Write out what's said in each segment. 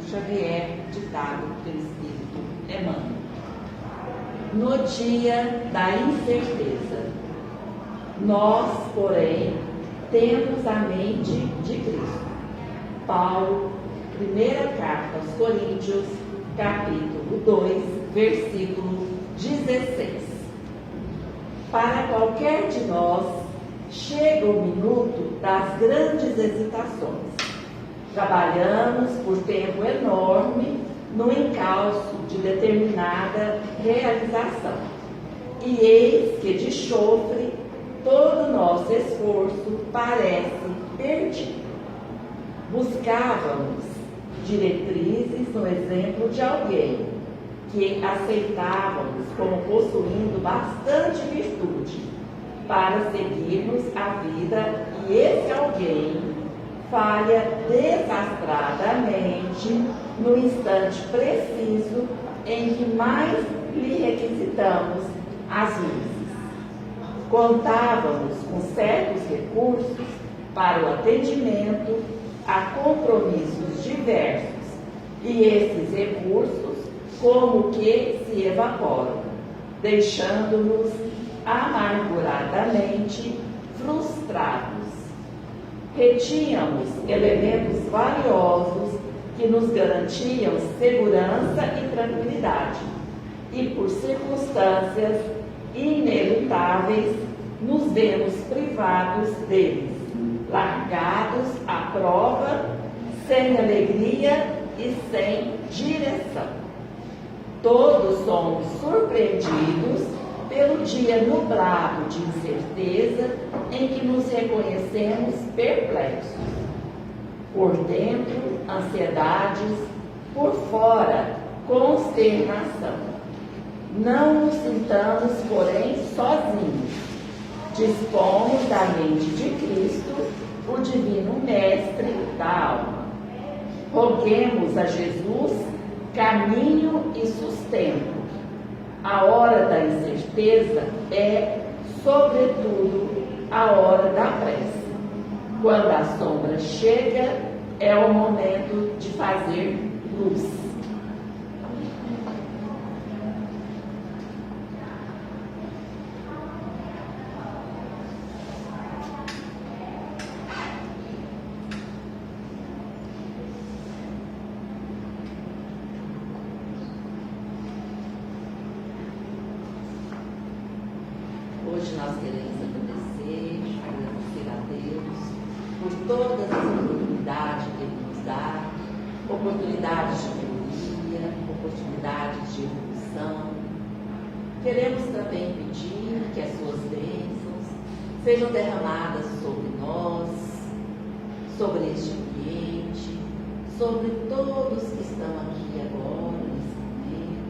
Xavier, ditado pelo Espírito Emmanuel. No dia da incerteza, nós, porém, temos a mente de Cristo. Paulo, primeira carta aos Coríntios, capítulo 2, versículo 16. Para qualquer de nós, chega o minuto das grandes hesitações. Trabalhamos por tempo enorme no encalço de determinada realização. E eis que de chofre todo nosso esforço parece perdido. Buscávamos diretrizes no exemplo de alguém que aceitávamos como possuindo bastante virtude para seguirmos a vida, e esse alguém falha desastradamente no instante preciso em que mais lhe requisitamos as luzes. Contávamos com certos recursos para o atendimento a compromissos diversos, e esses recursos como que se evaporam, deixando-nos amarguradamente frustrados. Retínhamos elementos valiosos que nos garantiam segurança e tranquilidade, e por circunstâncias inelutáveis nos vemos privados deles, largados à prova, sem alegria e sem direção. Todos somos surpreendidos pelo dia nublado de incerteza em que nos reconhecemos perplexos. Por dentro, ansiedades, por fora, consternação. Não nos sintamos, porém, sozinhos. Dispomos da mente de Cristo, o divino mestre da alma. Roguemos a Jesus caminho e sustento. A hora da incerteza é, sobretudo, a hora da prece. Quando a sombra chega, é o momento de fazer luz. Hoje nós queremos agradecer a Deus por todas as oportunidades que Ele nos dá, oportunidades de melhoria, oportunidades de evolução. Queremos também pedir que as suas bênçãos sejam derramadas sobre nós, sobre este ambiente, sobre todos que estão aqui agora, nesse momento,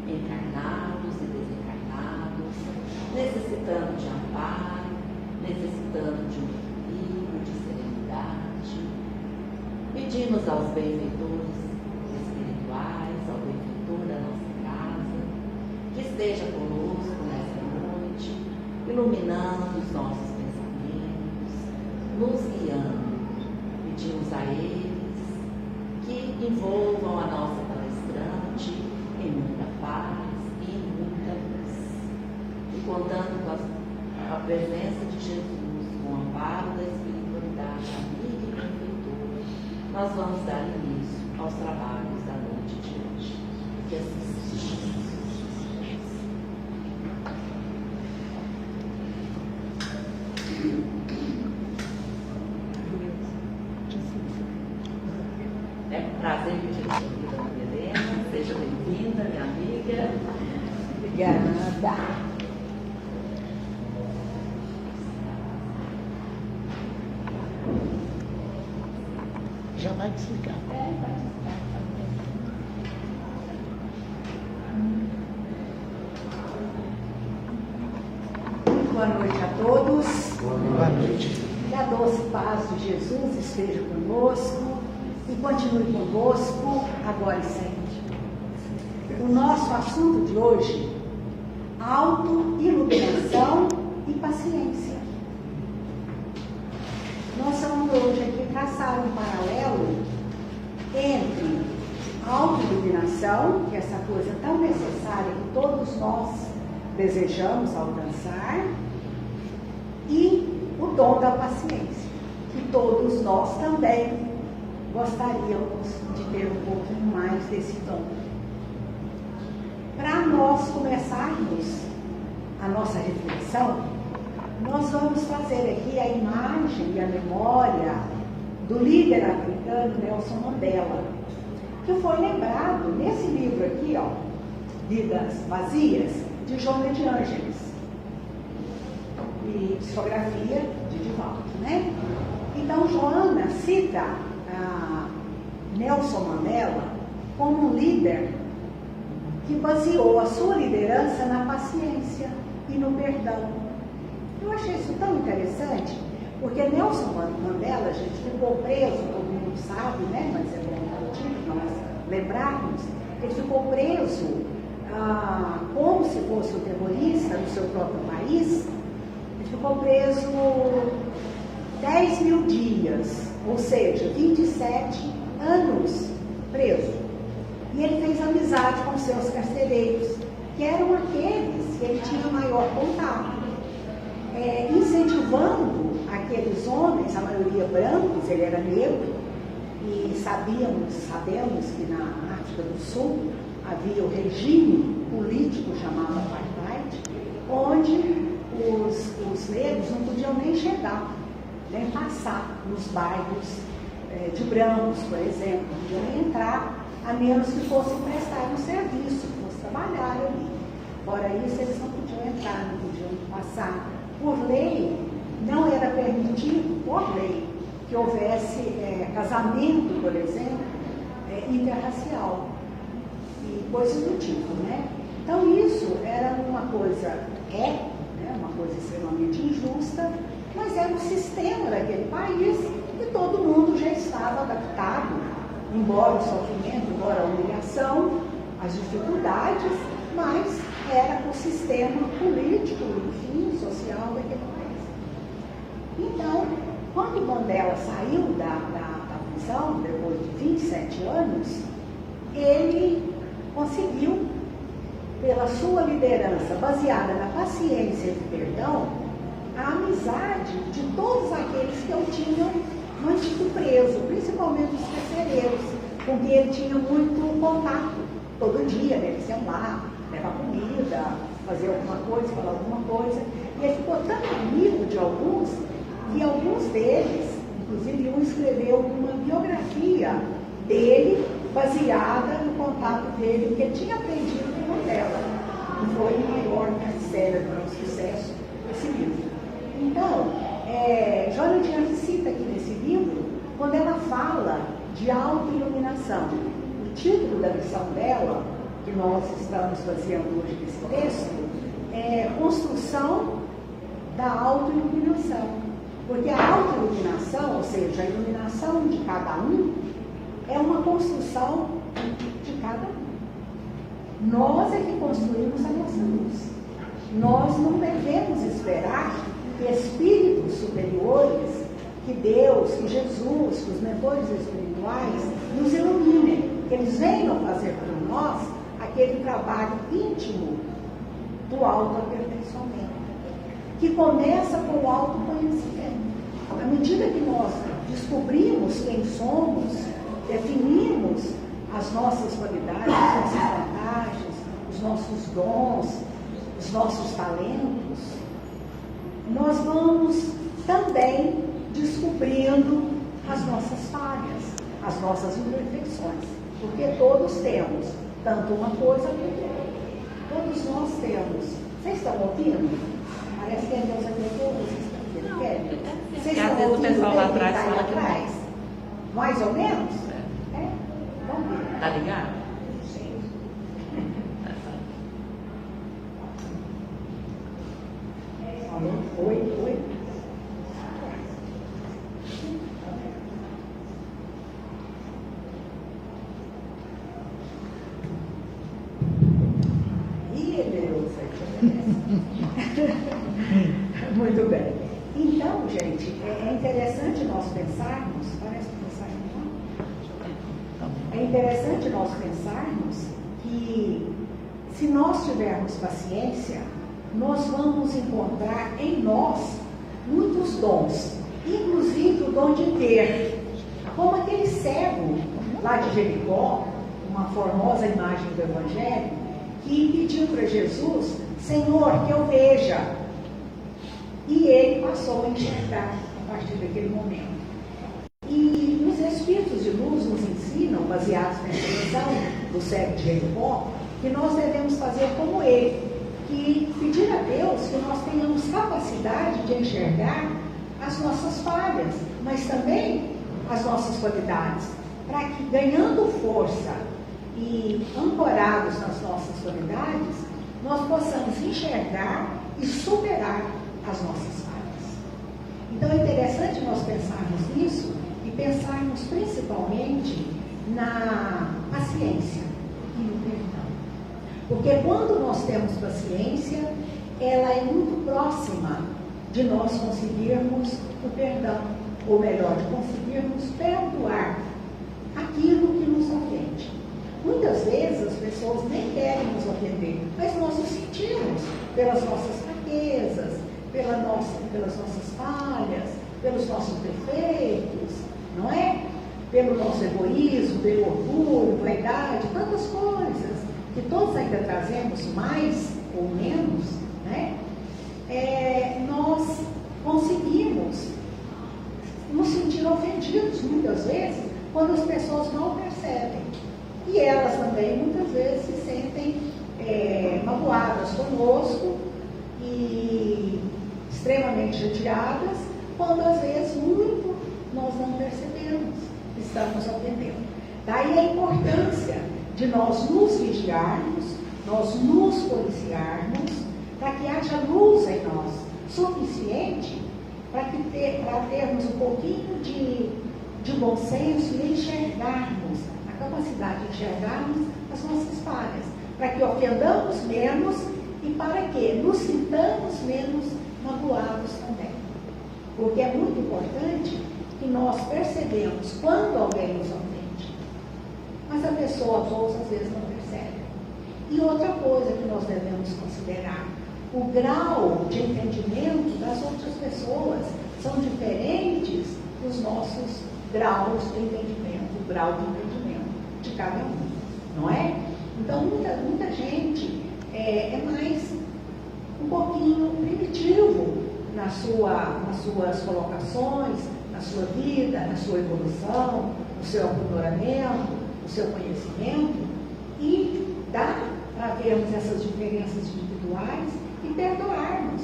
encarnados e desencarnados, necessitando de amparo, necessitando de um equilíbrio, de serenidade. Pedimos aos benfeitores espirituais, ao benfeitor da nossa casa, que esteja conosco nessa noite, iluminando os nossos pensamentos, nos guiando. Pedimos a eles que envolvam a nossa palestrante em muita paz e em muita luz. E contando com a presença de Jesus, com o amparo da espiritualidade amiga e benfeitora, nós vamos dar início aos trabalhos da noite de hoje. Que assim seja. É um prazer que te recebida, Maria Helena. Seja bem-vinda, minha amiga. Obrigada. Já vai desligar. Boa noite a todos. Boa noite. Que a doce paz de Jesus esteja conosco e continue conosco agora e sempre. O nosso assunto de hoje, autoiluminação e paciência. Nós vamos hoje aqui traçar um paralelo entre autoiluminação, que é essa coisa tão necessária que todos nós desejamos alcançar, e o dom da paciência, que todos nós também gostaríamos de ter um pouquinho mais desse dom. Para nós começarmos a nossa reflexão, nós vamos fazer aqui a imagem e a memória do líder africano Nelson Mandela, que foi lembrado nesse livro aqui, ó, Vidas Vazias, de Joana de Ângeles, e psicografia de Divaldo, né? Então, Joana cita a Nelson Mandela como um líder que baseou a sua liderança na paciência e no perdão. Eu achei isso tão interessante, porque Nelson Mandela, gente, ficou preso, todo mundo sabe, né? Mas é bom nós lembrarmos, ele ficou preso como se fosse um terrorista no seu próprio país. Ele ficou preso 10.000 dias, ou seja, 27 anos preso. E ele fez amizade com seus carcereiros, que eram aqueles que ele tinha maior contato, incentivando aqueles homens, a maioria brancos, ele era negro, e sabemos que na África do Sul havia o regime político chamado Apartheid, onde os negros não podiam nem chegar, nem passar nos bairros de brancos, por exemplo, não podiam nem entrar, a menos que fossem prestar um serviço, que fosse trabalhar ali. Fora isso, eles não podiam entrar, não podiam passar. Por lei, não era permitido, por lei, que houvesse casamento, por exemplo, interracial e coisas do tipo, né? Então isso era uma coisa, uma coisa extremamente injusta, mas era o sistema daquele país e todo mundo já estava adaptado, embora o sofrimento, embora a humilhação, as dificuldades, mas era o sistema político, enfim, social daquele país. Então, quando Mandela saiu da prisão, depois de 27 anos, ele conseguiu, pela sua liderança baseada na paciência e perdão, a amizade de todos aqueles que o tinham mantido preso, principalmente os carcereiros, com quem ele tinha muito contato. Todo dia, né? Eles iam lá, levar comida, fazer alguma coisa, falar alguma coisa. E ele ficou tão amigo de alguns, que alguns deles, inclusive um escreveu uma biografia dele, baseada no contato dele, que ele tinha aprendido com Mandela. E foi o maior best-seller, o maior sucesso desse livro. Então, Joana de Ângeles cita aqui nesse livro, quando ela fala de autoiluminação. O título da lição dela, que nós estamos baseando hoje nesse texto, é Construção da Autoiluminação. Porque a autoiluminação, ou seja, a iluminação de cada um, é uma construção de cada um. Nós é que construímos a nossa luz. Nós não devemos esperar que espíritos superiores, que Deus, que Jesus, que os mentores espirituais nos iluminem, que eles venham fazer por nós aquele trabalho íntimo do autoaperfeiçoamento, que começa com o autoconhecimento. À medida que nós descobrimos quem somos, definimos as nossas qualidades, as nossas vantagens, os nossos dons, os nossos talentos, nós vamos também descobrindo as nossas falhas, as nossas imperfeições, porque todos temos tanto uma coisa quanto outra. Todos nós temos. Vocês estão ouvindo? Parece que é Deus agregou, vocês estão ouvindo? Quer? Vocês estão ouvindo? O pessoal lá atrás fala que atrás? Mais ou menos? Vamos ver. Tá ligado? Oi. Muito bem. Então, gente, é interessante nós pensarmos, parece que é interessante nós pensarmos que, se nós tivermos paciência, nós vamos encontrar em nós muitos dons, inclusive o dom de ter. Como aquele cego lá de Jericó, uma formosa imagem do Evangelho, que pediu para Jesus: Senhor, que eu veja. E ele passou a enxergar a partir daquele momento. E os Espíritos de Luz nos ensinam, baseados na expressão do cego de Jericó, que nós devemos fazer como ele, que pedir a Deus que nós tenhamos capacidade de enxergar as nossas falhas, mas também as nossas qualidades, para que, ganhando força e ancorados nas nossas qualidades, nós possamos enxergar e superar as nossas falhas. Então é interessante nós pensarmos nisso e pensarmos principalmente na paciência e no perdão. Porque quando nós temos paciência, ela é muito próxima de nós conseguirmos o perdão, ou melhor, de conseguirmos perdoar aquilo que nos ofende. Muitas vezes as pessoas nem querem nos ofender, mas nós o sentimos pelas nossas fraquezas, pelas nossas falhas, pelos nossos defeitos, não é? Pelo nosso egoísmo, pelo orgulho, vaidade, tantas coisas que todos ainda trazemos, mais ou menos, né? Nós conseguimos nos sentir ofendidos muitas vezes quando as pessoas não percebem. E elas também muitas vezes se sentem magoadas conosco e extremamente chateadas, quando às vezes muito nós não percebemos que estamos ofendendo. Daí a importância de nós nos vigiarmos, nós nos policiarmos, para que haja luz em nós, suficiente para termos um pouquinho de bom senso e enxergarmos, a capacidade de enxergarmos as nossas falhas, para que ofendamos menos e para que nos sintamos menos magoados também. Porque é muito importante que nós percebemos quando alguém nos ofende, mas a pessoa, às vezes, não percebe. E outra coisa que nós devemos considerar: o grau de entendimento das outras pessoas são diferentes dos nossos graus de entendimento, o grau de entendimento de cada um, não é? Então, muita gente é mais um pouquinho primitivo nas suas colocações, na sua vida, na sua evolução, no seu aprimoramento, no seu conhecimento, e dá para vermos essas diferenças individuais e perdoarmos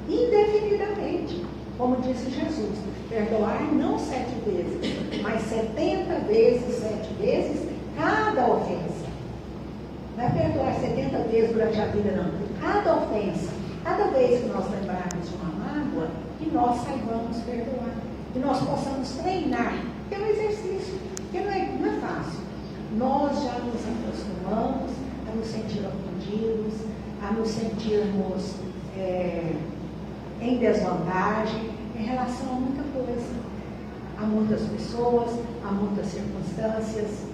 indefinidamente, como disse Jesus: perdoar não 7 vezes, mas 70 vezes, 7 vezes cada ofensa. Não é perdoar 70 vezes durante a vida, não. Cada ofensa, cada vez que nós lembrarmos de uma mágoa, que nós saibamos perdoar, que nós possamos treinar, que é um exercício, que não é fácil. Nós já nos acostumamos a nos sentir ofendidos, a nos sentirmos em desvantagem em relação a muita coisa, a muitas pessoas, a muitas circunstâncias.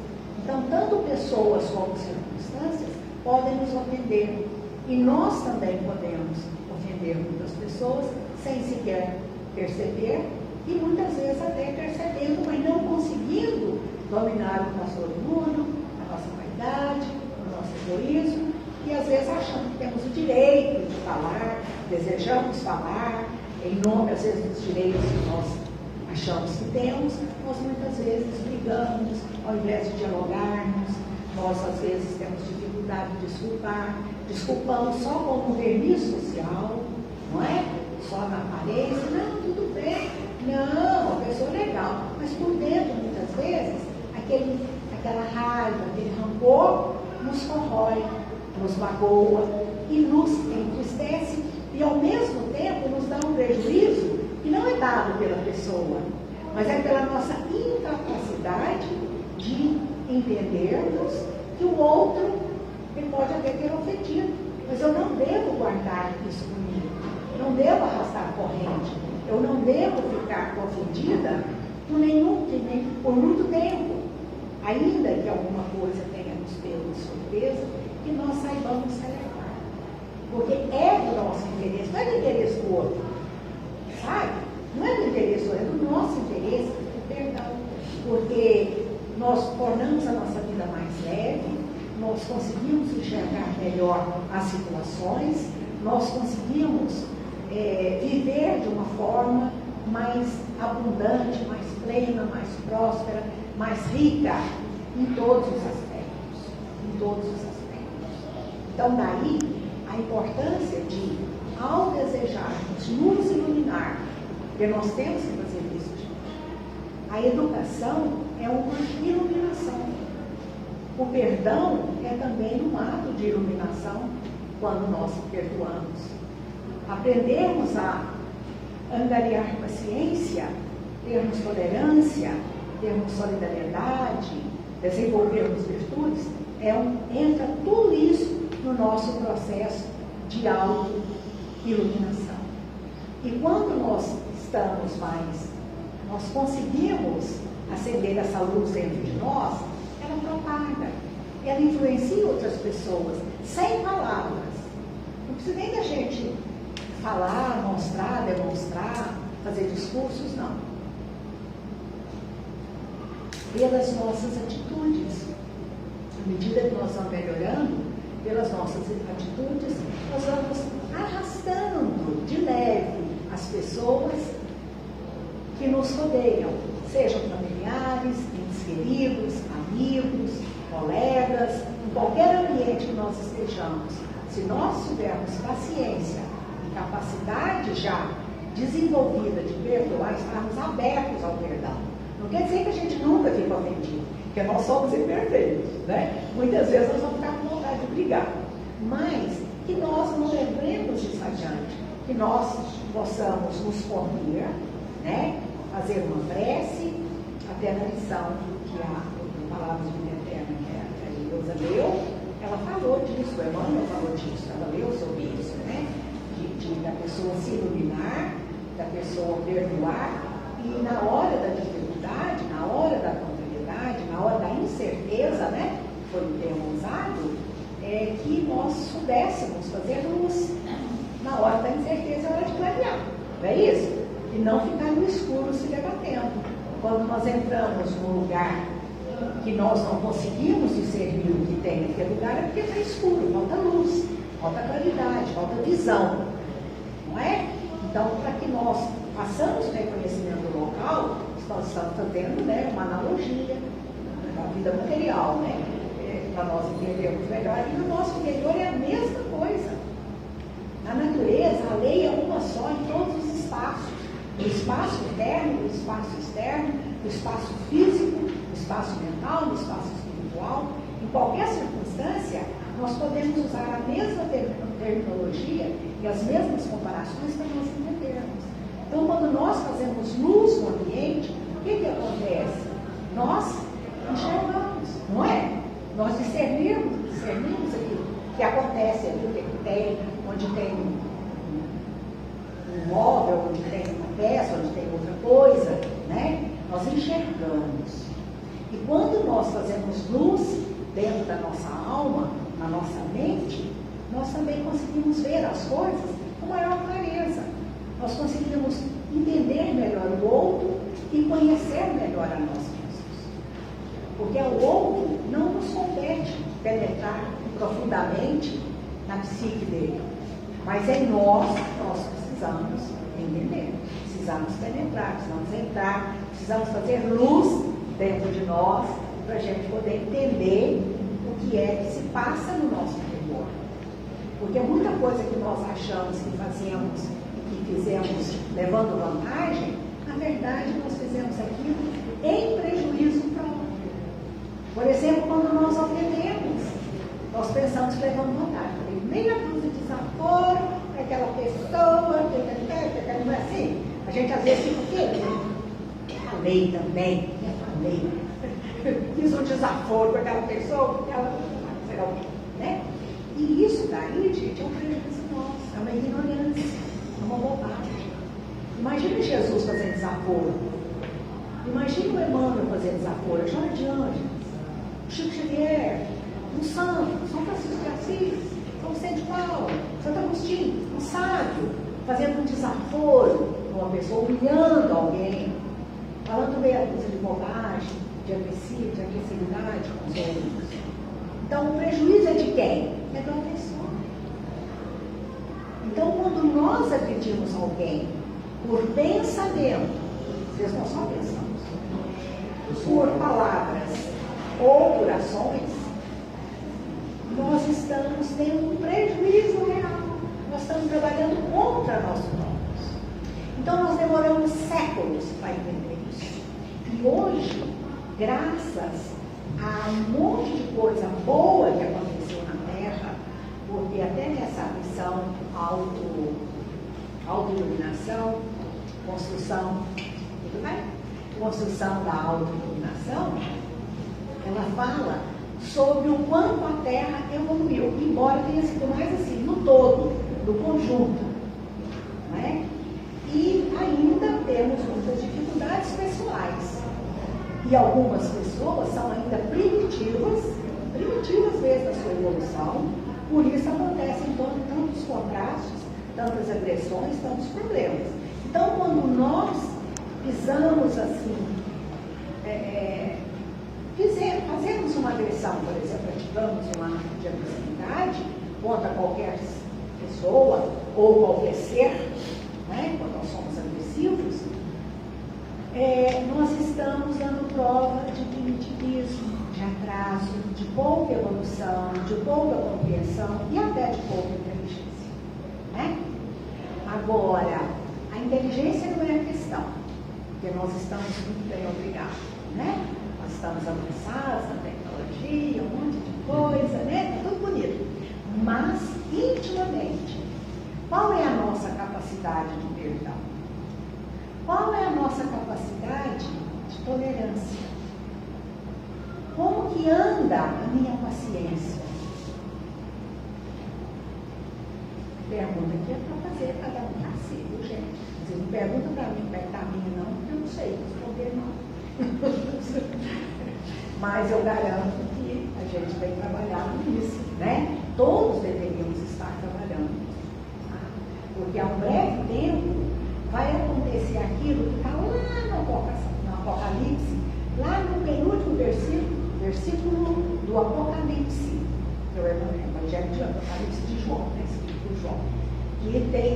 Então, tanto pessoas como circunstâncias podem nos ofender, e nós também podemos ofender muitas pessoas sem sequer perceber, e muitas vezes até percebendo, mas não conseguindo dominar o nosso orgulho, a nossa vaidade, o nosso egoísmo, e às vezes achando que temos o direito de falar, desejamos falar, em nome às vezes dos direitos que nós achamos que temos, nós muitas vezes brigamos, ao invés de dialogarmos, nós às vezes temos dificuldade de desculpar, desculpamos só como um verniz social, não é? Só na aparência, não, tudo bem, não, a pessoa é legal, mas por dentro, muitas vezes, aquela raiva, aquele rancor nos corrói, nos magoa e nos entristece, e ao mesmo tempo nos dá um prejuízo que não é dado pela pessoa, mas é pela nossa incapacidade de entendermos que o outro ele pode até ter ofendido, mas eu não devo guardar isso comigo, não devo arrastar corrente, eu não devo ficar ofendida por muito tempo, ainda que alguma coisa tenha nos pego de surpresa, que nós saibamos celebrar. Porque é do nosso interesse, não é do interesse do outro, sabe? Não é do interesse do outro, é do nosso interesse, o perdão. Porque nós tornamos a nossa vida mais leve, nós conseguimos enxergar melhor as situações, nós conseguimos viver de uma forma mais abundante, mais plena, mais próspera, mais rica em todos os aspectos. Em todos os aspectos. Então, daí a importância de, ao desejarmos nos iluminar, porque nós temos que fazer isso, gente. A educação é uma iluminação. O perdão é também um ato de iluminação quando nós perdoamos. Aprendermos a angariar paciência, termos tolerância, termos solidariedade, desenvolvermos virtudes, entra tudo isso no nosso processo de auto-iluminação. E quando nós estamos mais, nós conseguimos acender essa luz dentro de nós, ela propaga, ela influencia outras pessoas, sem palavras. Não precisa nem da gente falar, mostrar, demonstrar, fazer discursos, não. Pelas nossas atitudes. À medida que nós vamos melhorando, pelas nossas atitudes, nós vamos arrastando de leve as pessoas que nos rodeiam, sejam familiares, entes queridos, amigos, colegas, em qualquer ambiente que nós estejamos. Se nós tivermos paciência e capacidade já desenvolvida de perdoar, estarmos abertos ao perdão. Não quer dizer que a gente nunca fica ofendido, porque nós somos imperfeitos, né? Muitas vezes nós vamos ficar com vontade de brigar, mas que nós não levemos isso adiante, que nós possamos nos conter, né? Fazer uma prece, até na lição que a palavra de vida eterna que a Ileusa leu, ela falou disso, a Emmanuel falou disso, ela leu sobre isso, né? Da pessoa se iluminar, da pessoa perdoar, e na hora da dificuldade, na hora da contrariedade, na hora da incerteza, né? Foi o termo usado, que nós soubéssemos fazer luz. Na hora da incerteza é hora de clarear, não é isso? E não ficar no escuro se debatendo. Quando nós entramos num lugar que nós não conseguimos discernir o que tem naquele lugar, é porque está escuro, falta luz, falta claridade, falta visão. Não é? Então, para que nós façamos o reconhecimento local, nós estamos fazendo, né, uma analogia da vida material, né? Para nós entendermos melhor. E no nosso interior é a mesma coisa. Na natureza, a lei é uma só em todos os espaços. No espaço interno, no espaço externo, no espaço físico, no espaço mental, no espaço espiritual. Em qualquer circunstância, nós podemos usar a mesma terminologia e as mesmas comparações para nós entendermos. Então, quando nós fazemos luz no ambiente, o que acontece? Nós enxergamos, não é? Nós discernimos aquilo que acontece ali, o que tem, onde tem um móvel, onde tem uma peça, onde tem outra coisa, né? Nós enxergamos. E quando nós fazemos luz dentro da nossa alma, na nossa mente, nós também conseguimos ver as coisas com maior clareza. Nós conseguimos entender melhor o outro e conhecer melhor a nós mesmos. Porque ao outro não nos compete penetrar profundamente na psique dele. Mas em nós precisamos entender, precisamos penetrar, precisamos entrar, precisamos fazer luz dentro de nós para a gente poder entender o que é que se passa no nosso interior. Porque muita coisa que nós achamos que fazemos e que fizemos levando vantagem, na verdade nós fizemos aquilo em prejuízo próprio. Por exemplo, quando nós ofendemos, nós pensamos que levamos vantagem. Meia dúzia de desaforo para aquela pessoa, não é assim? A gente às vezes fica o quê? A lei também, a lei. Fiz um desaforo para aquela pessoa, porque ela será o quê? Né? E isso daí, gente, é um prejuízo nosso, é uma ignorância, é uma bobagem. Imagine Jesus fazendo desaforo. Imagine o Emmanuel fazendo desaforo, chama de anjos. Chico Xavier, um santo, São Francisco de Assis, São Vicente de Paulo, Santo Agostinho, um sábio, fazendo um desaforo numa pessoa, humilhando alguém, falando meia dúzia de bobagem, de agressividade com os outros. Então, o prejuízo é de quem? É do agressor. Então, quando nós agredimos alguém por pensamento, vocês não só pensamos, por palavras ou por ações, nós estamos tendo um prejuízo real. Nós estamos trabalhando contra nós próprios. Então, nós demoramos séculos para entender isso. E hoje, graças a um monte de coisa boa que aconteceu na Terra, porque até nessa missão autoiluminação, construção, tudo bem? Construção da autoiluminação, ela fala sobre o quanto a Terra evoluiu, embora tenha sido mais assim, no todo, no conjunto. Não é? E ainda temos muitas dificuldades pessoais. E algumas pessoas são ainda primitivas mesmo na sua evolução, por isso acontecem tantos contrastes, tantas agressões, tantos problemas. Então, quando nós pisamos assim, fazemos uma agressão, por exemplo, praticamos uma ato de agressividade contra qualquer pessoa ou qualquer ser, né, quando nós somos agressivos, nós estamos dando prova de primitivismo, de atraso, de pouca evolução, de pouca compreensão e até de pouca inteligência. Né? Agora, a inteligência não é a questão, porque nós estamos muito bem obrigados. Né? Nós estamos avançados na tecnologia, um monte de coisa, né? Tudo bonito. Mas, intimamente, qual é a nossa capacidade de perdão? Qual é a nossa capacidade de tolerância? Como que anda a minha paciência? Pergunta aqui é para fazer cada um para si, viu, gente? Vocês não perguntam para mim como é que está a minha, não, porque eu não sei responder, não. Mas eu garanto que a gente tem trabalhado nisso, né? Todos deveríamos estar trabalhando. Tá? Porque há um breve tempo vai acontecer aquilo que está lá no Apocalipse, lá no penúltimo versículo do Apocalipse, que é o Evangelho de Apocalipse de João, né, escrito por João, que tem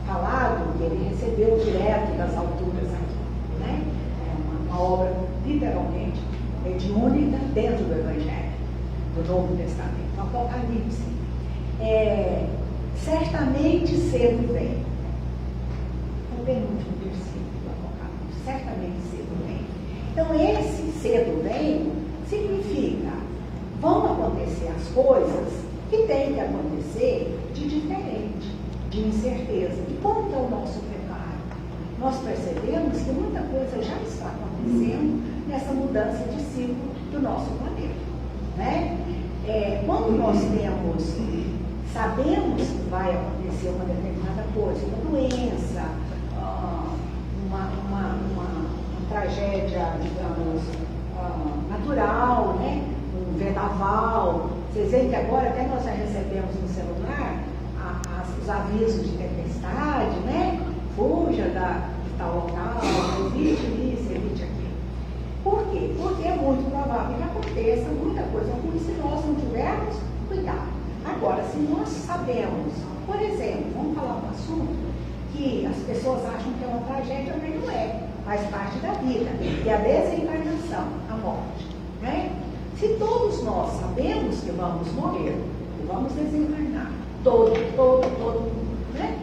falado que ele recebeu direto das alturas aqui, né? É uma obra literalmente mediúnica dentro do Evangelho, do Novo Testamento. O Apocalipse certamente cedo vem. O penúltimo versículo do Apocalipse, certamente cedo vem. Então, esse cedo vem significa vão acontecer as coisas que têm que acontecer de diferente, de incerteza. E como é o nosso preparo? Nós percebemos que muita coisa já está acontecendo nessa mudança de ciclo do nosso planeta. Né? Quando nós sabemos que vai acontecer uma determinada coisa, uma doença, uma tragédia, digamos, natural, né? Um vendaval. Vocês veem que agora até nós já recebemos no celular os avisos de tempestade, né? Fuja de tal local, evite isso, evite aquilo. Por quê? Porque é muito provável que aconteça muita coisa ruim se nós não tivermos cuidado. Agora, se nós sabemos, por exemplo, vamos falar um assunto que as pessoas acham que é uma tragédia, mas não é. Faz parte da vida, que é a desencarnação, a morte. Né? Se todos nós sabemos que vamos morrer, que vamos desencarnar, todo mundo, né?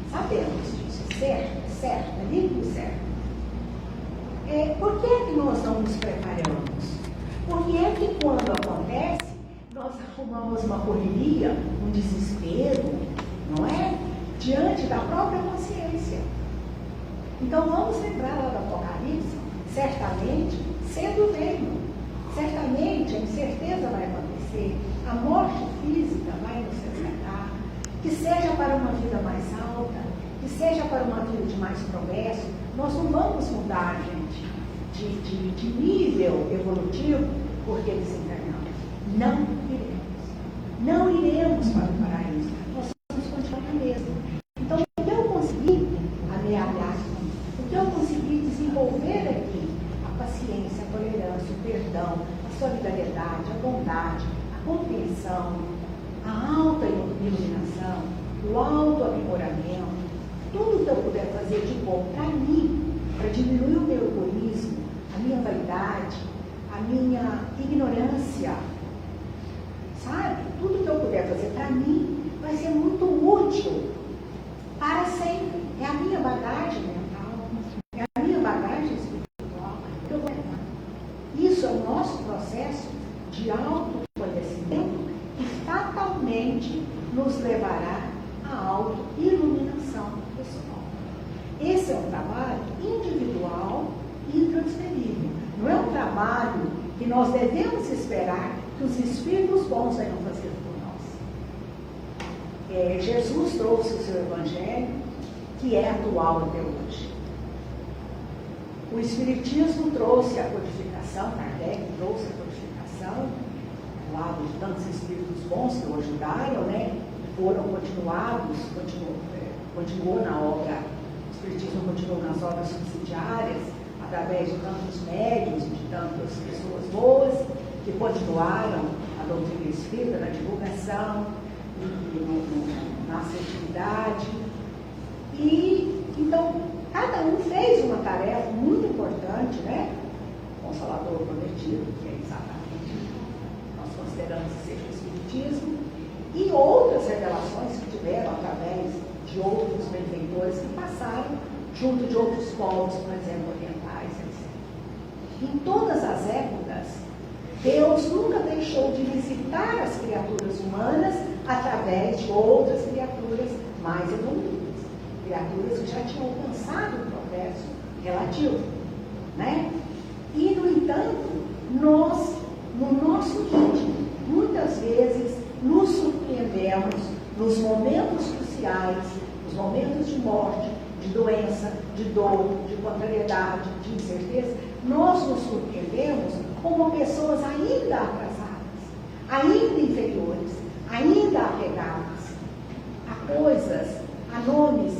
Sabemos disso, certo, é livre e certo. Por que é que nós não nos preparamos? Porque é que quando acontece, nós arrumamos uma correria, um desespero, não é? Diante da própria consciência. Então vamos lembrar lá do Apocalipse, certamente, cedo venho. Certamente a incerteza vai acontecer, a morte física vai nos cercar, que seja para uma vida mais alta, que seja para uma vida de mais progresso. Nós não vamos mudar, gente, de nível evolutivo porque desencarnamos. Não iremos. Não iremos para o paraíso. Nós vamos continuar na mesma. Então, o que eu consegui amealhar, o que eu consegui desenvolver aqui, a paciência, a tolerância, o perdão, a solidariedade, a bondade, a compreensão, a alta iluminação, o auto-aprimoramento, tudo que eu puder fazer de bom para mim, para diminuir o meu egoísmo, a minha vaidade, a minha ignorância, sabe? Tudo que eu puder fazer para mim vai ser muito útil para sempre. É a minha bagagem mental, é a minha bagagem espiritual que eu vou levar. Isso é o nosso processo de autoconhecimento que fatalmente nos levará à auto-iluminação pessoal. Esse é um trabalho individual e intransferível. Não é um trabalho que nós devemos esperar que os espíritos bons venham fazer por nós. Jesus trouxe o seu evangelho, que é atual até hoje. O Espiritismo trouxe a codificação, Kardec trouxe a codificação, ao lado de tantos espíritos bons que o ajudaram, né? Foram continuados, continuou na obra, o Espiritismo continuou nas obras subsidiárias, através de tantos médiuns, de tantas pessoas boas, que continuaram a doutrina espírita na divulgação, na assertividade. E, então, cada um fez uma tarefa muito importante, né? Consolador prometido, que é exatamente, nós consideramos que seja o Espiritismo, e outras revelações que tiveram através de outros benfeitores que passaram junto de outros povos, por exemplo, orientais, etc. Em todas as épocas, Deus nunca deixou de visitar as criaturas humanas através de outras criaturas mais evoluídas, criaturas que já tinham alcançado o progresso relativo, né? E, no entanto, nós, no nosso íntimo, muitas vezes nos surpreendemos nos momentos cruciais, nos momentos de morte, de doença, de dor, de contrariedade, de incerteza, nós nos surpreendemos como pessoas ainda atrasadas, ainda inferiores, ainda apegadas a coisas, a nomes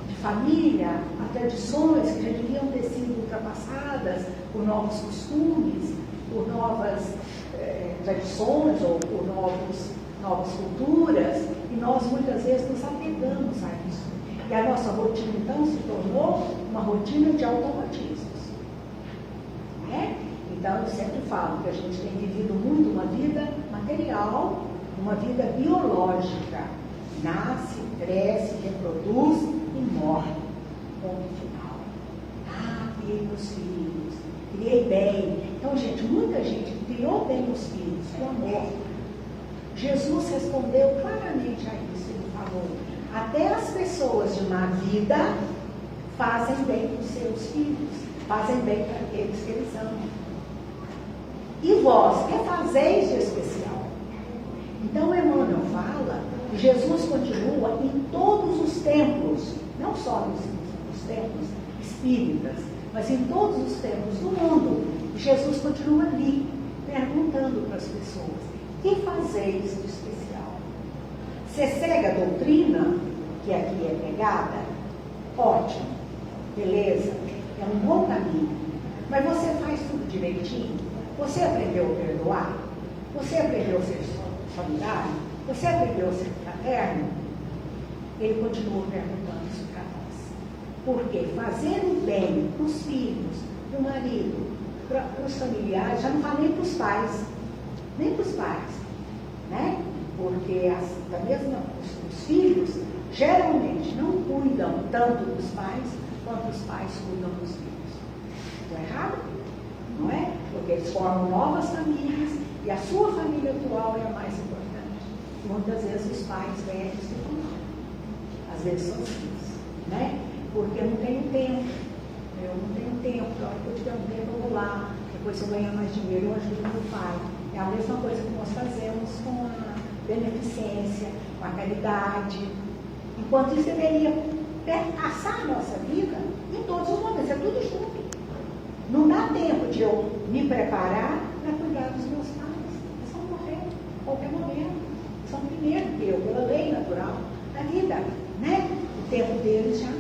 de família, a tradições que já deviam ter sido ultrapassadas por novos costumes, por novas tradições ou por novas culturas, e nós muitas vezes nos apegamos a isso. E a nossa rotina, então, se tornou uma rotina de automatismos. Né? Então, eu sempre falo que a gente tem vivido muito uma vida material, uma vida biológica. Nasce, cresce, reproduz e morre. Ponto final. Criei meus filhos, criei bem. Então, gente, muita gente criou bem os filhos com amor. Jesus respondeu claramente a isso. Ele falou: até as pessoas de má vida fazem bem para os seus filhos, fazem bem para aqueles que eles amam. E vós, que fazeis de especial? Então, Emmanuel fala que Jesus continua em todos os tempos, não só nos tempos espíritas, mas em todos os tempos do mundo. Jesus continua ali, perguntando para as pessoas: que fazeis de especial? Você segue a doutrina, que aqui é pegada? Ótimo, beleza, é um bom caminho. Mas você faz tudo direitinho? Você aprendeu a perdoar? Você aprendeu a ser solidário? Você aprendeu a ser fraterno? Ele continua perguntando isso para nós. Porque fazendo bem para os filhos, para o marido, para os familiares, já não fala nem para os pais, né? Porque os filhos geralmente não cuidam tanto dos pais quanto os pais cuidam dos filhos. Estou errado? Não é? Porque eles formam novas famílias e a sua família atual é a mais importante. E muitas vezes os pais velhos ficam mal. Às vezes são os filhos, né? Porque eu não tenho tempo. Eu não tenho tempo. Então, eu tiver um tempo, eu vou lá. Depois, se eu ganhar mais dinheiro, eu ajudo meu pai. É a mesma coisa que nós fazemos com a beneficência, com a caridade. Enquanto isso deveria perpassar a nossa vida em todos os momentos, é tudo junto. Não dá tempo de eu me preparar para cuidar dos meus pais. Eles vão morrer a qualquer momento. São primeiro que eu, pela lei natural da vida, né? O tempo deles já.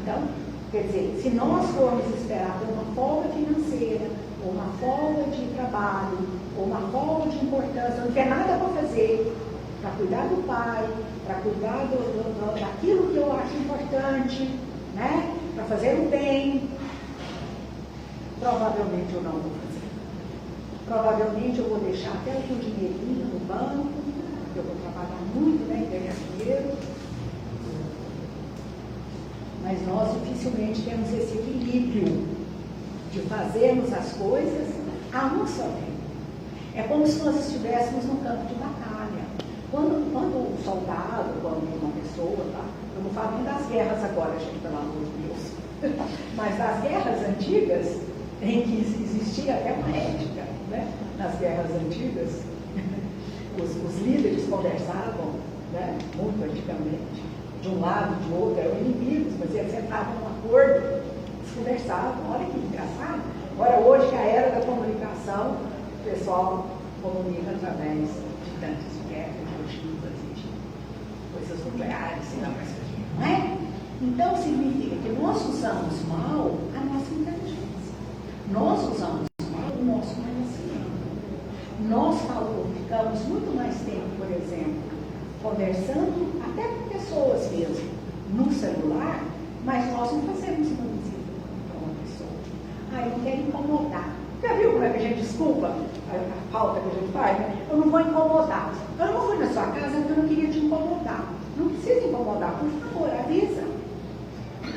Então, quer dizer, se nós formos esperar por uma folga financeira, ou uma folga de trabalho, ou uma folga de importância, não tem nada para fazer, para cuidar do pai, para cuidar daquilo que eu acho importante, né? Para fazer o bem, provavelmente eu não vou fazer. Provavelmente eu vou deixar até o meu dinheirinho no banco, eu vou trabalhar muito, né? Ganhar dinheiro. Mas nós dificilmente temos esse equilíbrio de fazermos as coisas a um só tempo. É como se nós estivéssemos num campo de batalha. Quando um soldado, quando uma pessoa, tá? Eu não falo nem das guerras agora, gente, pelo amor de Deus, mas das guerras antigas, em que existia até uma ética, né? Nas guerras antigas, os líderes conversavam, né? Muito antigamente. De um lado, de outro, eram inimigos, mas eles sentavam num acordo, eles conversavam, olha que engraçado. Agora, hoje, que é a era da comunicação, o pessoal comunica através de tantas guerras, de ogivas e de coisas nucleares, não é? Então, significa que nós usamos mal a nossa inteligência. Nós usamos mal o nosso conhecimento. Nós ficamos muito mais tempo, por exemplo, conversando até com pessoas mesmo, no celular, mas nós não fazemos uma visita para uma pessoa. Eu não quero incomodar. Já viu como é que a gente desculpa a falta que a gente faz? Né? Eu não vou incomodar. Eu não fui na sua casa porque eu não queria te incomodar. Não precisa incomodar, por favor, avisa.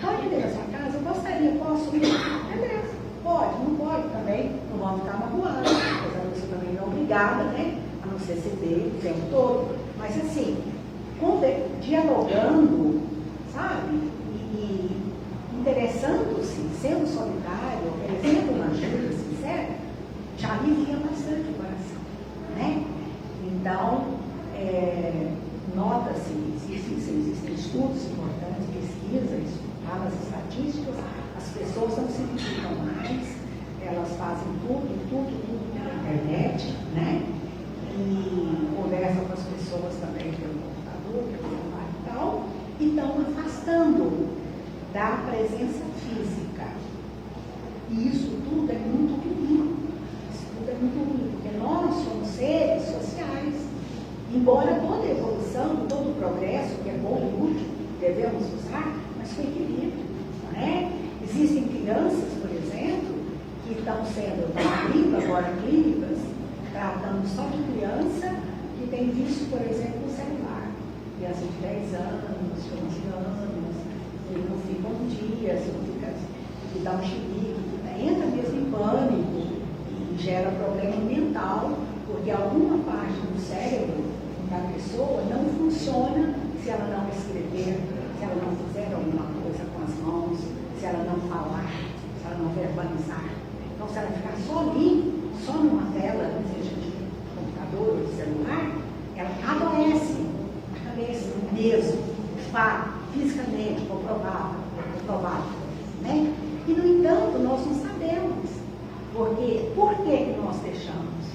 Pode vir na sua casa, eu gostaria, posso ir? Beleza, pode, não pode também, não vamos ficar magoados, mas a pessoa também não é obrigada, né? A não ser ceder o tempo todo. Mas assim, dialogando, sabe? E interessando-se, sendo solidário, oferecendo uma ajuda sincera, já alivia bastante o coração, né? Então, nota-se, existem estudos importantes, pesquisas, nas estatísticas, as pessoas não se identificam mais, elas fazem tudo pela internet, né? E conversam com as pessoas também pelo computador, pelo celular e tal, e estão afastando da presença física. E isso tudo é muito ruim. Isso tudo é muito ruim, porque nós somos seres sociais. Embora toda a evolução, todo o progresso, que é bom e útil, devemos usar, mas com equilíbrio, não é? Existem crianças, por exemplo, que estão sendo abrindo agora clínicas, tratando só de criança que tem visto, por exemplo, o celular. Criança de 10 anos, de 11 anos, e não fica um dia, não fica, que dá um chilique, que entra mesmo em pânico e gera problema mental, porque alguma parte do cérebro da pessoa não funciona se ela não escrever, se ela não fizer alguma coisa com as mãos, se ela não falar, se ela não verbalizar. Então, se ela ficar só ali, só numa tela, seja de computador ou de celular, ela adoece a cabeça mesmo, fisicamente, comprovado, né? E, no entanto, nós não sabemos. Por que nós deixamos?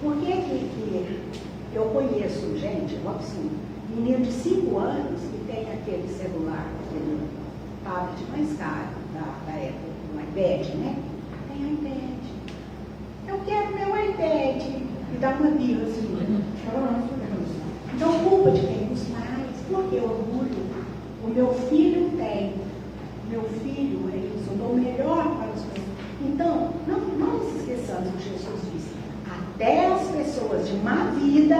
Por que eu conheço gente, assim, menino de 5 anos que tem aquele celular, aquele tablet mais caro da época, um iPad, né? Tem iPad. Eu quero meu iPad. E dá uma birra assim. Então, culpa de quem? Os pais. Por que orgulho? O meu filho tem. Meu filho é isso. Eu dou o melhor para os meus. Então, não nos esqueçamos o que Jesus disse. Até as pessoas de má vida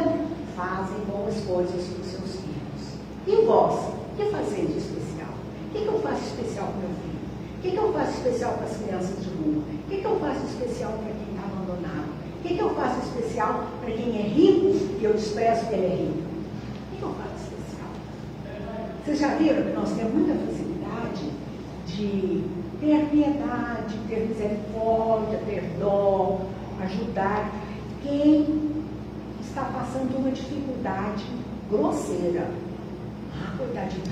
fazem boas coisas para os seus filhos. E vós? O que fazeis de especial? O que eu faço especial para o meu filho? O que eu faço especial para as crianças de rua? O que eu faço especial para quem está abandonado? O que eu faço especial para quem é rico e eu desprezo que ele é rico? O que eu faço especial? Vocês já viram que nós temos muita facilidade de ter piedade, ter misericórdia, ter dó, ajudar quem está passando uma dificuldade grosseira. Coitadinho,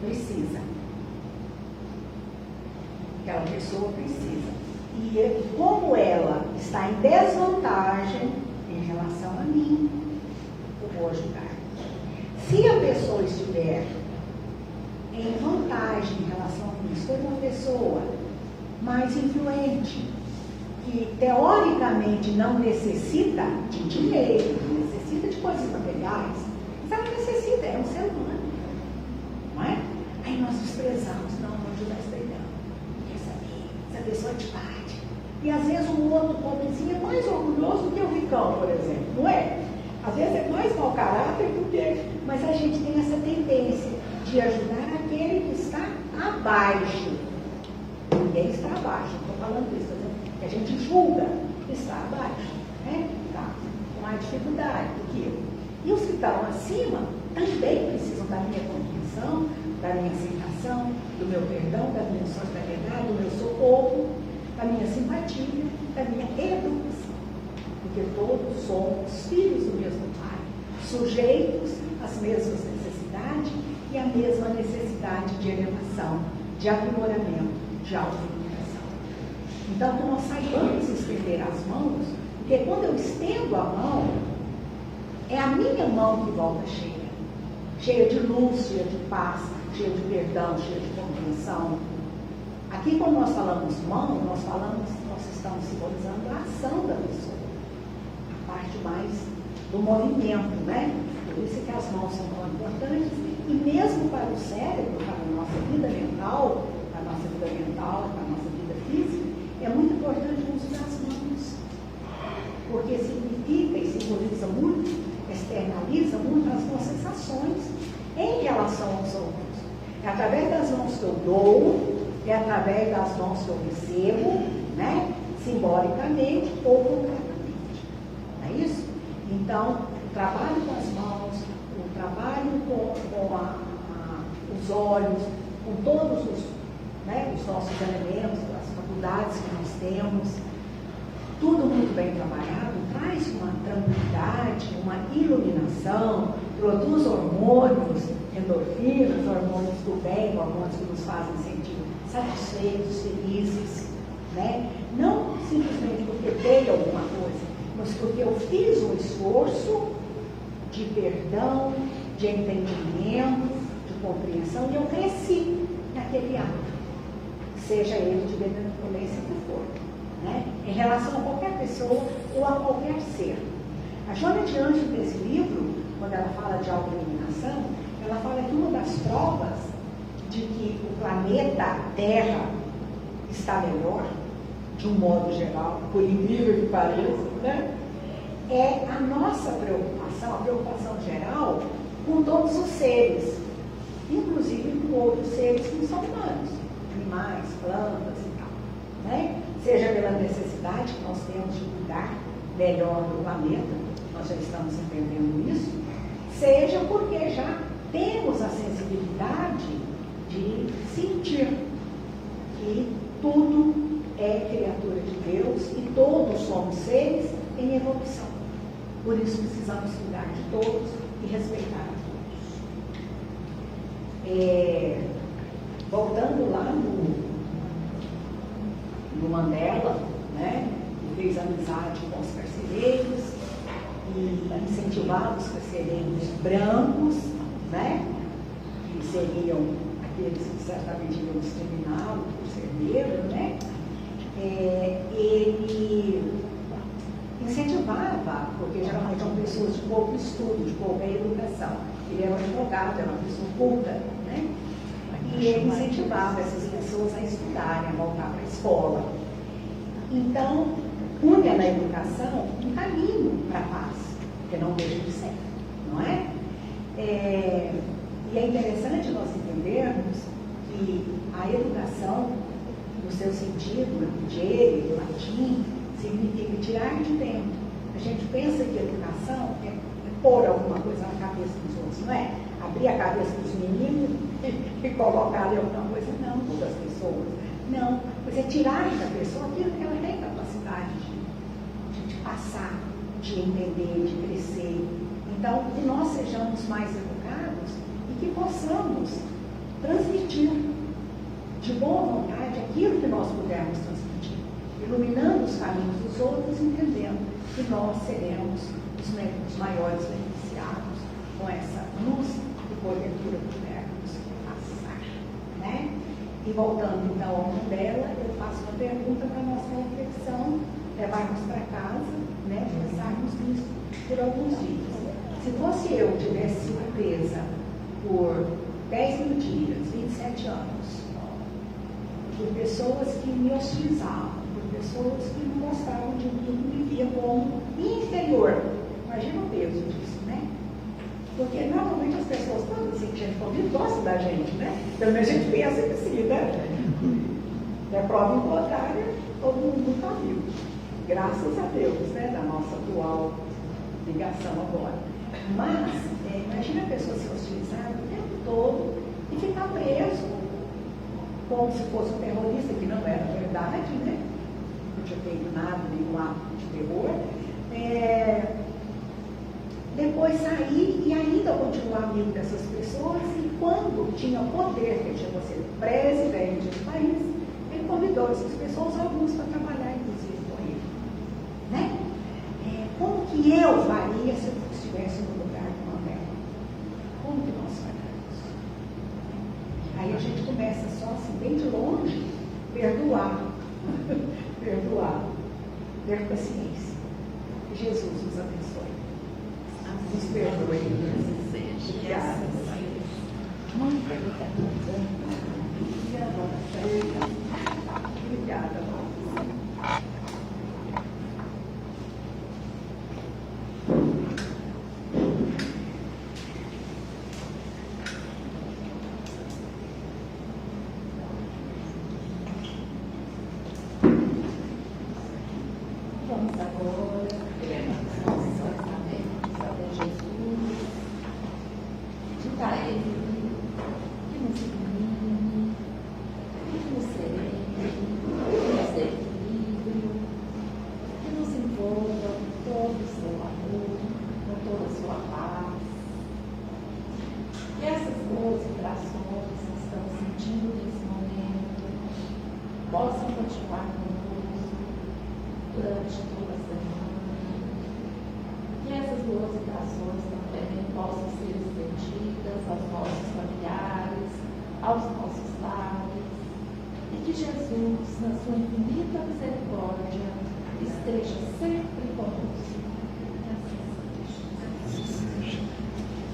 precisa. Aquela pessoa precisa. E como ela está em desvantagem em relação a mim, eu vou ajudar. Se a pessoa estiver em vantagem em relação a mim, se for uma pessoa mais influente, que teoricamente não necessita de dinheiro, não necessita de coisas materiais, mas ela necessita, é um ser humano, não é? Aí nós desprezamos, não ajuda essa ideia, não quer saber, essa pessoa é antipática. E às vezes um outro pobrezinho é mais orgulhoso do que o ricão, por exemplo, não é? Às vezes é mais mau caráter do que... Mas a gente tem essa tendência de ajudar aquele que está abaixo. Ninguém está abaixo, não estou falando isso, estou dizendo que a gente julga que está abaixo, né? Está com mais dificuldade do que eu. E os que estão acima também precisam da minha compreensão, da minha aceitação, do meu perdão, da minha solidariedade, do meu socorro, da minha simpatia, da minha educação. Porque todos somos filhos do mesmo Pai, sujeitos às mesmas necessidades e à mesma necessidade de elevação, de aprimoramento, de autoiluminação. Então, que nós saibamos estender as mãos, porque quando eu estendo a mão, é a minha mão que volta cheia. Cheia de luz, cheia de paz, cheia de perdão, cheia de compreensão. Aqui, quando nós falamos mão, nós estamos simbolizando a ação da pessoa. A parte mais do movimento, né? Por isso que as mãos são tão importantes. E mesmo para o cérebro, para a nossa vida mental, para a nossa vida física, é muito importante o uso das mãos. Porque significa e simboliza muito, externaliza muito as nossas ações em relação aos outros. É através das mãos que eu dou, é através das mãos que eu recebo, né? Simbolicamente ou concretamente. Não é isso? Então, o trabalho com as mãos, o trabalho com os olhos, com todos os nossos elementos, as faculdades que nós temos, tudo muito bem trabalhado, traz uma tranquilidade, uma iluminação, produz hormônios, endorfinas, hormônios do bem, hormônios que nos fazem sentir satisfeitos, felizes, né? Não simplesmente porque dei alguma coisa, mas porque eu fiz um esforço de perdão, de entendimento, de compreensão, e eu cresci naquele ato, seja ele de benevolência que for, né? Em relação a qualquer pessoa ou a qualquer ser. A Joana de Ângeles, nesse livro, quando ela fala de autoiluminação, ela fala que uma das provas de que o planeta Terra está melhor, de um modo geral, por incrível que pareça, né? É a nossa preocupação, a preocupação geral com todos os seres, inclusive com outros seres que não são humanos, animais, plantas e tal, né? Seja pela necessidade que nós temos de cuidar melhor do planeta, nós já estamos entendendo isso, seja porque já temos a sensibilidade de sentir que tudo é criatura de Deus e todos somos seres em evolução. Por isso precisamos cuidar de todos e respeitar a todos. Voltando lá no Mandela, né? Ele fez amizade com os carcereiros e incentivava os carcereiros brancos, né? Que seriam aqueles que certamente iam discriminá-lo por ser negro, né? Ele incentivava, porque geralmente são pessoas de pouco estudo, de pouca educação. Ele era um advogado, era uma pessoa culta, né? E ele incentivava essas pessoas a estudarem, a voltar para a escola. Então, punha na educação um caminho para a paz, porque não deixa de ser, não é? E é interessante nós entendermos que a educação, no seu sentido, do latim, significa tirar de dentro. A gente pensa que educação é pôr alguma coisa na cabeça dos outros, não é? Abrir a cabeça dos meninos e colocar ali alguma coisa, não, das pessoas. Não, mas é tirar da pessoa aquilo que ela tem capacidade de passar, de entender, de crescer. Então, que nós sejamos mais educados e que possamos transmitir de boa vontade aquilo que nós pudermos transmitir. iluminando os caminhos dos outros, entendendo que nós seremos os maiores beneficiados com essa luz que porventura pudermos passar, né? E voltando então ao Mandela, eu faço uma pergunta para a nossa reflexão, levarmos para casa, né? Pensarmos nisso por alguns dias. Se fosse eu tivesse sido presa por 10 mil dias, 27 anos, por pessoas que me hostilizavam, por pessoas que não gostavam de mim, que me viam como inferior. Imagina o peso disso, né? Porque normalmente as pessoas, quando assim, a gente convive, gostam da gente, né? Pelo menos a gente pensa que sim, né? É prova contrária, todo mundo está vivo. Graças a Deus, né? Da nossa atual ligação agora. Mas, imagina a pessoa se hostilizar o tempo todo e ficar preso, como se fosse um terrorista, que não era verdade, né? Não tinha feito nada, nenhum ato de terror. Depois sair e ainda continuar amigo dessas pessoas, e quando tinha poder, que ele chegou a ser presidente do país, ele convidou essas pessoas, alguns, para trabalhar, inclusive, com ele. Né? Como que eu faria se eu estivesse no lugar de Mandela? Como que nós faríamos? Aí a gente começa só assim, bem de longe, perdoar. Perdoar. Ter paciência. Que Jesus nos abençoe. Nos perdoe. Obrigada. Muito obrigada. Vamos agora, nossas orações a Jesus, pedir a Ele que nos ilumine, que nos serene, que nos dê equilíbrio, que nos envolva com todo o seu amor, com toda a sua paz. Que essas boas vibrações que estamos sentindo nesse momento possam continuar conosco durante toda a semana. Que essas boas vibrações também possam ser estendidas aos nossos familiares, aos nossos lares, e que Jesus, na sua infinita misericórdia, esteja sempre conosco.